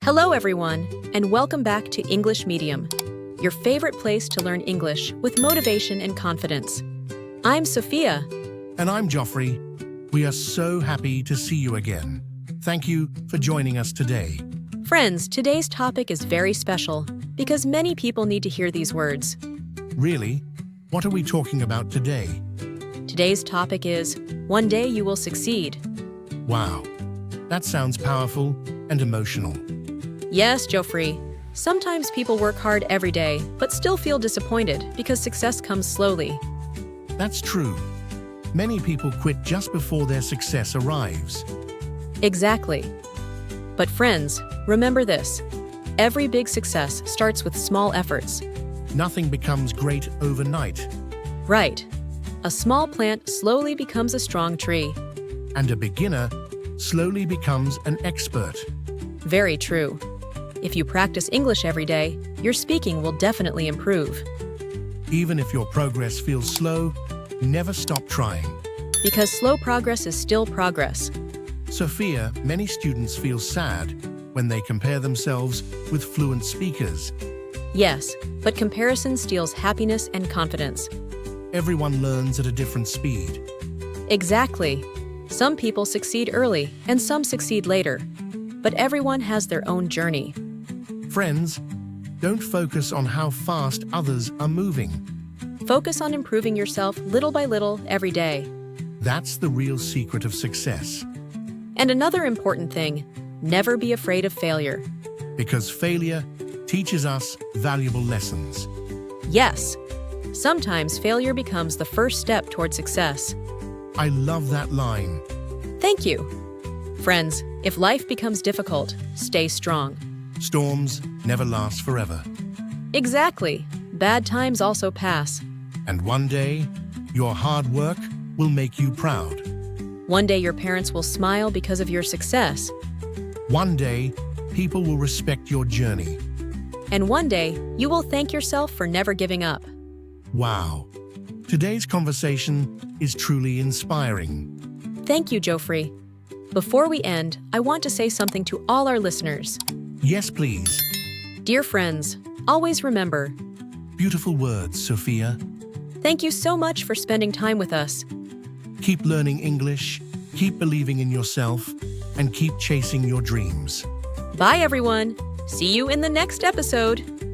Hello, everyone, and welcome back to English Medium, your favorite place to learn English with motivation and confidence. I'm Sofia. And I'm Jofry. We are so happy to see you again. Thank you for joining us today. Friends, today's topic is very special because many people need to hear these words. Really? What are we talking about today? Today's topic is, one day you will succeed. Wow, that sounds powerful and emotional. Yes, Jofry. Sometimes people work hard every day, but still feel disappointed because success comes slowly. That's true. Many people quit just before their success arrives. Exactly. But friends, remember this. Every big success starts with small efforts. Nothing becomes great overnight. Right. A small plant slowly becomes a strong tree. And a beginner slowly becomes an expert. Very true. If you practice English every day, your speaking will definitely improve. Even if your progress feels slow, never stop trying. Because slow progress is still progress. Sophia, many students feel sad when they compare themselves with fluent speakers. Yes, but comparison steals happiness and confidence. Everyone learns at a different speed. Exactly. Some people succeed early and some succeed later. But everyone has their own journey. Friends, don't focus on how fast others are moving. Focus on improving yourself little by little every day. That's the real secret of success. And another important thing, never be afraid of failure. Because failure teaches us valuable lessons. Yes, sometimes failure becomes the first step toward success. I love that line. Thank you. Friends, if life becomes difficult, stay strong. Storms never last forever. Exactly. Bad times also pass. And one day, your hard work will make you proud. One day your parents will smile because of your success. One day, people will respect your journey. And one day, you will thank yourself for never giving up. Wow. Today's conversation is truly inspiring. Thank you, Jofry. Before we end, I want to say something to all our listeners. Yes, please. Dear friends, always remember. Beautiful words, Sophia. Thank you so much for spending time with us. Keep learning English, keep believing in yourself, and keep chasing your dreams. Bye, everyone. See you in the next episode.